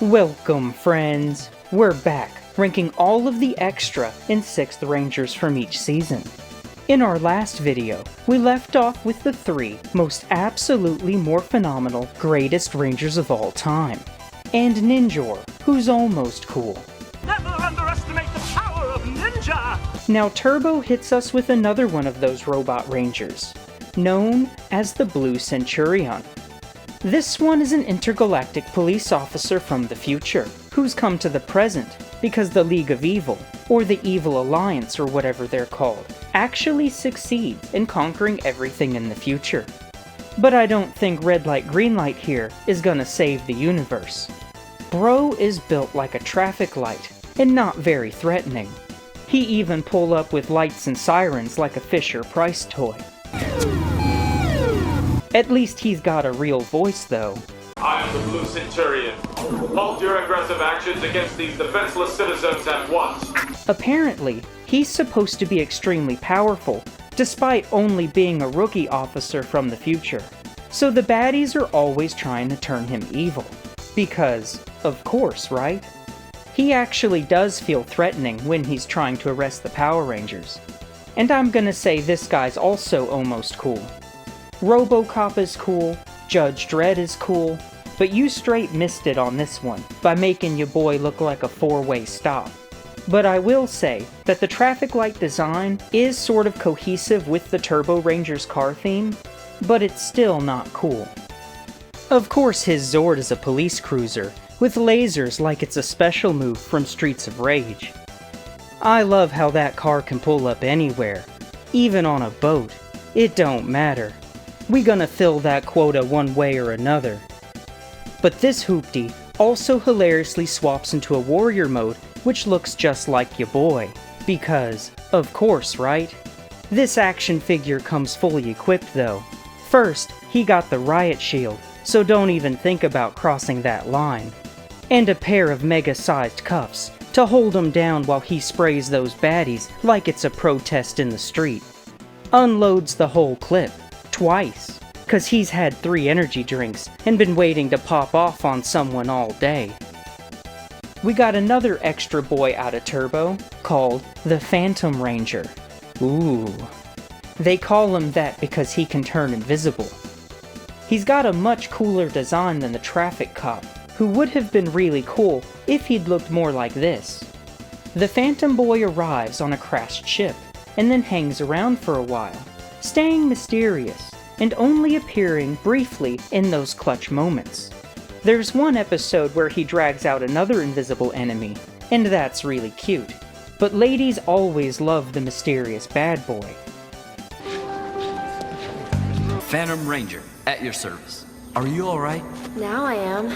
Welcome, friends! We're back, ranking all of the extra and 6th Rangers from each season. In our last video, we left off with the 3 most absolutely more phenomenal greatest Rangers of all time. And Ninjor, who's almost cool. Never underestimate the power of Ninja! Now Turbo hits us with another one of those robot Rangers, known as the Blue Centurion. This one is an intergalactic police officer from the future, who's come to the present because the League of Evil, or the Evil Alliance or whatever they're called, actually succeeds in conquering everything in the future. But I don't think red light green light here is gonna save the universe. Bro is built like a traffic light, and not very threatening. He even pull up with lights and sirens like a Fisher-Price toy. At least he's got a real voice, though. I am the Blue Centurion. Halt your aggressive actions against these defenseless citizens at once. Apparently, he's supposed to be extremely powerful, despite only being a rookie officer from the future. So the baddies are always trying to turn him evil. Because, of course, right? He actually does feel threatening when he's trying to arrest the Power Rangers. And I'm gonna say this guy's also almost cool. RoboCop is cool, Judge Dredd is cool, but you straight missed it on this one by making your boy look like a 4-way stop. But I will say that the traffic light design is sort of cohesive with the Turbo Rangers car theme, but it's still not cool. Of course his Zord is a police cruiser, with lasers like it's a special move from Streets of Rage. I love how that car can pull up anywhere, even on a boat. It don't matter. We gonna fill that quota one way or another. But this hoopty also hilariously swaps into a warrior mode, which looks just like ya boy. Because, of course, right? This action figure comes fully equipped though. First, he got the riot shield, so don't even think about crossing that line. And a pair of mega-sized cuffs to hold him down while he sprays those baddies like it's a protest in the street. Unloads the whole clip. Twice, cause he's had 3 energy drinks and been waiting to pop off on someone all day. We got another extra boy out of Turbo, called the Phantom Ranger. Ooh. They call him that because he can turn invisible. He's got a much cooler design than the Traffic Cop, who would have been really cool if he'd looked more like this. The Phantom Boy arrives on a crashed ship, and then hangs around for a while, staying mysterious, and only appearing briefly in those clutch moments. There's one episode where he drags out another invisible enemy, and that's really cute. But ladies always love the mysterious bad boy. Phantom Ranger, at your service. Are you alright? Now I am.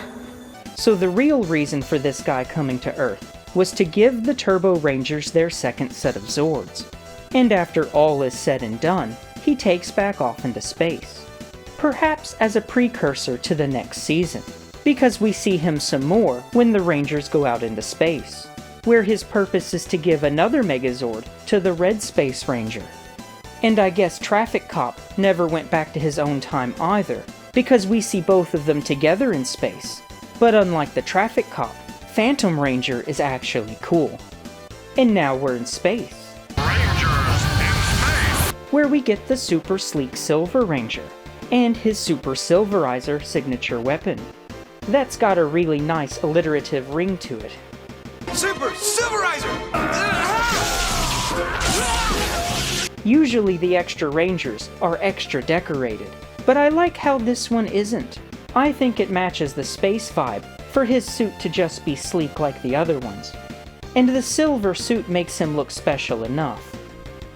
So the real reason for this guy coming to Earth was to give the Turbo Rangers their second set of Zords. And after all is said and done, he takes back off into space. Perhaps as a precursor to the next season, because we see him some more when the Rangers go out into space, where his purpose is to give another Megazord to the Red Space Ranger. And I guess Traffic Cop never went back to his own time either, because we see both of them together in space. But unlike the Traffic Cop, Phantom Ranger is actually cool. And now we're in space. Where we get the super sleek Silver Ranger, and his Super Silverizer signature weapon. That's got a really nice alliterative ring to it. Super Silverizer! Usually the extra Rangers are extra decorated, but I like how this one isn't. I think it matches the space vibe for his suit to just be sleek like the other ones. And the silver suit makes him look special enough.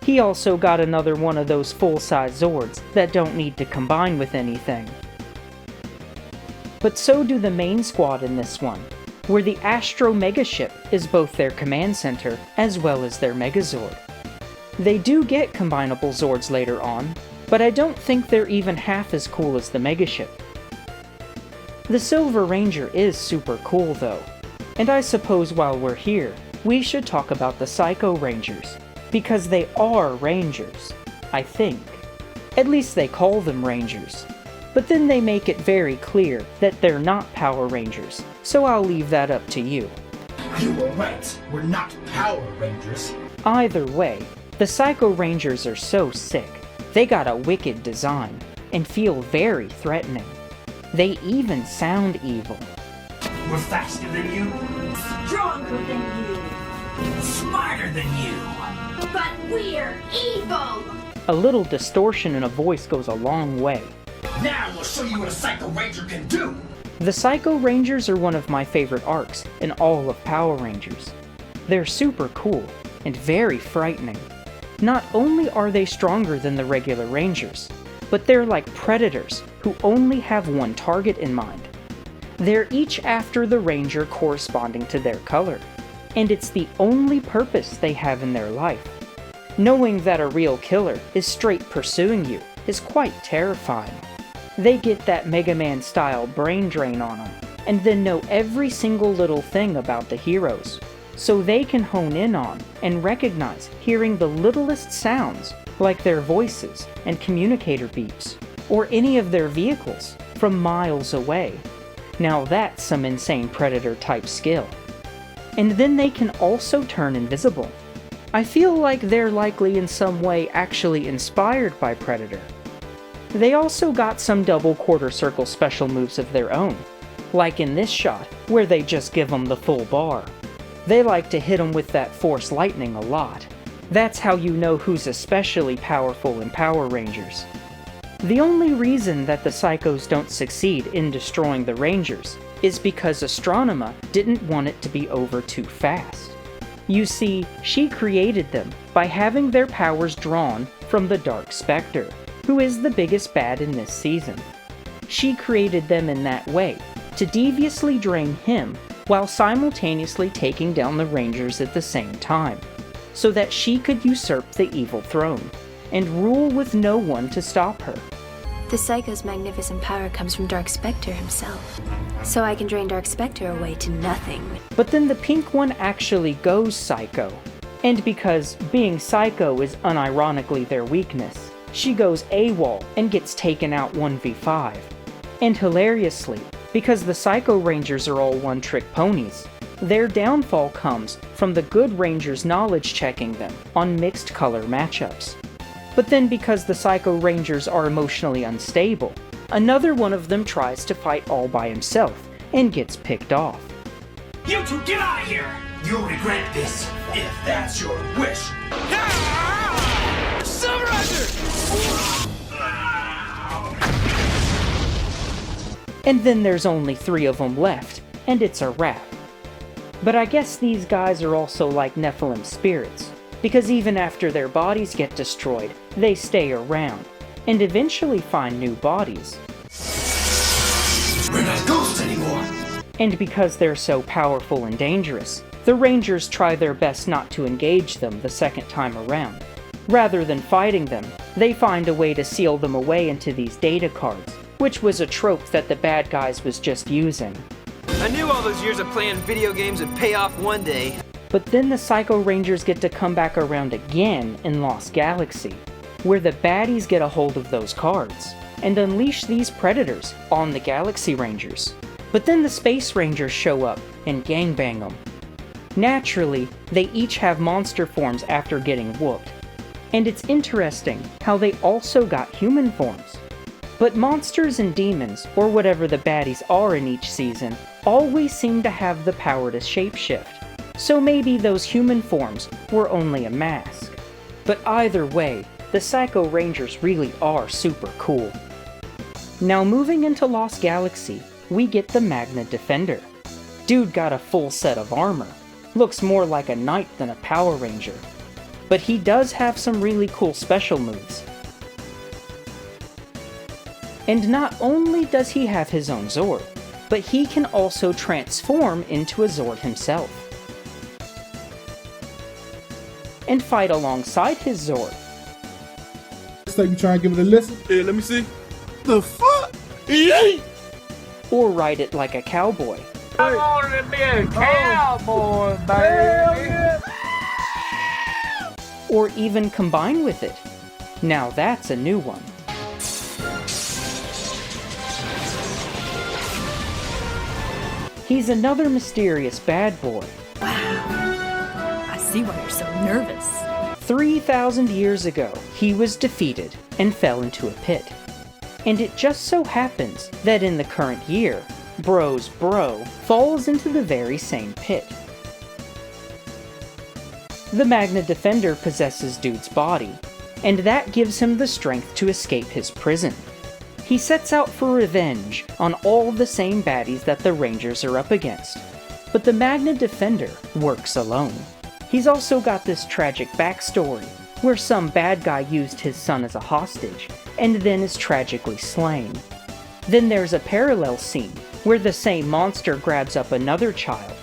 He also got another one of those full-size Zords that don't need to combine with anything. But so do the main squad in this one, where the Astro Megaship is both their command center as well as their Megazord. They do get combinable Zords later on, but I don't think they're even half as cool as the Megaship. The Silver Ranger is super cool though, and I suppose while we're here, we should talk about the Psycho Rangers. Because they are Rangers, I think. At least they call them Rangers. But then they make it very clear that they're not Power Rangers, so I'll leave that up to you. You were right. We're not Power Rangers. Either way, the Psycho Rangers are so sick. They got a wicked design, and feel very threatening. They even sound evil. We're faster than you. Stronger than you. Smarter than you. But we're evil! A little distortion in a voice goes a long way. Now we'll show you what a Psycho Ranger can do. The Psycho Rangers are one of my favorite arcs in all of Power Rangers. They're super cool and very frightening. Not only are they stronger than the regular Rangers, but they're like predators who only have one target in mind. They're each after the Ranger corresponding to their color, and it's the only purpose they have in their life. Knowing that a real killer is straight pursuing you is quite terrifying. They get that Mega Man style brain drain on them, and then know every single little thing about the heroes, so they can hone in on and recognize hearing the littlest sounds, like their voices and communicator beeps, or any of their vehicles, from miles away. Now that's some insane Predator type skill. And then they can also turn invisible. I feel like they're likely in some way actually inspired by Predator. They also got some double quarter circle special moves of their own, like in this shot, where they just give them the full bar. They like to hit them with that Force Lightning a lot. That's how you know who's especially powerful in Power Rangers. The only reason that the Psychos don't succeed in destroying the Rangers is because Astronema didn't want it to be over too fast. You see, she created them by having their powers drawn from the Dark Spectre, who is the biggest bad in this season. She created them in that way, to deviously drain him while simultaneously taking down the Rangers at the same time, so that she could usurp the evil throne, and rule with no one to stop her. The Psycho's magnificent power comes from Dark Spectre himself, so I can drain Dark Spectre away to nothing. But then the pink one actually goes psycho, and because being psycho is unironically their weakness, she goes AWOL and gets taken out 1v5. And hilariously, because the Psycho Rangers are all one-trick ponies, their downfall comes from the good Rangers knowledge checking them on mixed color matchups. But then because the Psycho Rangers are emotionally unstable, another one of them tries to fight all by himself and gets picked off. You two get out of here! You'll regret this, if that's your wish. And then there's only 3 of them left, and it's a wrap. But I guess these guys are also like Nephilim spirits, because even after their bodies get destroyed, they stay around, and eventually find new bodies. We're not ghosts anymore! And because they're so powerful and dangerous, the Rangers try their best not to engage them the second time around. Rather than fighting them, they find a way to seal them away into these data cards, which was a trope that the bad guys was just using. I knew all those years of playing video games would pay off one day. But then the Psycho Rangers get to come back around again in Lost Galaxy, where the baddies get a hold of those cards, and unleash these predators on the Galaxy Rangers. But then the Space Rangers show up and gangbang them. Naturally, they each have monster forms after getting whooped, and it's interesting how they also got human forms. But monsters and demons, or whatever the baddies are in each season, always seem to have the power to shapeshift, so maybe those human forms were only a mask. But either way, the Psycho Rangers really are super cool. Now moving into Lost Galaxy, we get the Magna Defender. Dude got a full set of armor. Looks more like a knight than a Power Ranger. But he does have some really cool special moves. And not only does he have his own Zord, but he can also transform into a Zord himself. And fight alongside his Zord. So you trying to give it a listen? Yeah, let me see. The fuck? Yay! Or ride it like a cowboy. I want to be a cowboy, baby. Or even combine with it. Now that's a new one. He's another mysterious bad boy. I see why you're so nervous. 3,000 years ago, he was defeated and fell into a pit. And it just so happens that in the current year, Bro's bro falls into the very same pit. The Magna Defender possesses Dude's body, and that gives him the strength to escape his prison. He sets out for revenge on all the same baddies that the Rangers are up against. But the Magna Defender works alone. He's also got this tragic backstory, where some bad guy used his son as a hostage, and then is tragically slain. Then there's a parallel scene, where the same monster grabs up another child,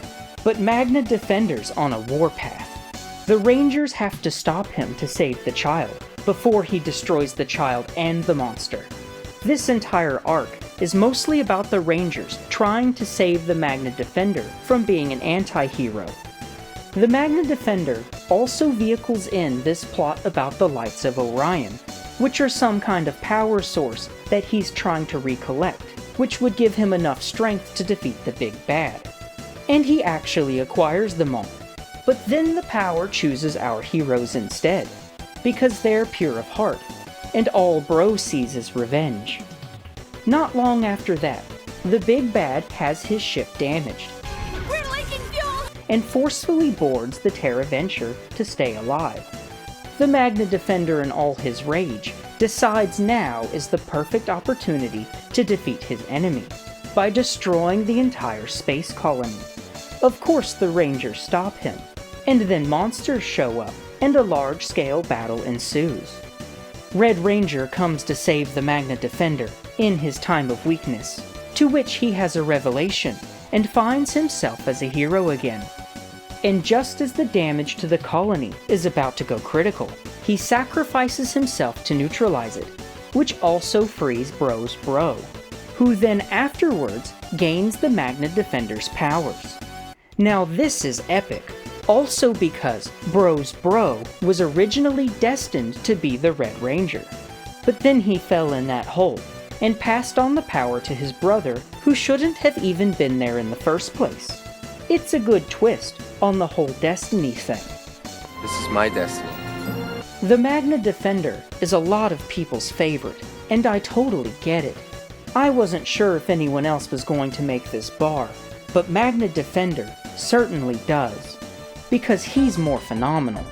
but Magna Defender's on a warpath. The Rangers have to stop him to save the child, before he destroys the child and the monster. This entire arc is mostly about the Rangers trying to save the Magna Defender from being an anti-hero. The Magna Defender also vehicles in this plot about the Lights of Orion, which are some kind of power source that he's trying to recollect, which would give him enough strength to defeat the big bad. And he actually acquires them all. But then the power chooses our heroes instead, because they're pure of heart, and all Bro sees is revenge. Not long after that, the big bad has his ship damaged, We're leaking fuel! and forcefully boards the Terra Venture to stay alive. The Magna Defender, in all his rage, decides now is the perfect opportunity to defeat his enemy, by destroying the entire space colony. Of course the Rangers stop him, and then monsters show up, and a large-scale battle ensues. Red Ranger comes to save the Magna Defender in his time of weakness, to which he has a revelation, and finds himself as a hero again. And just as the damage to the colony is about to go critical, he sacrifices himself to neutralize it, which also frees Bro's bro, who then afterwards gains the Magna Defender's powers. Now this is epic, also because Bro's bro was originally destined to be the Red Ranger, but then he fell in that hole, and passed on the power to his brother, who shouldn't have even been there in the first place. It's a good twist on the whole destiny thing. This is my destiny. The Magna Defender is a lot of people's favorite, and I totally get it. I wasn't sure if anyone else was going to make this bar, but Magna Defender certainly does, because he's more phenomenal.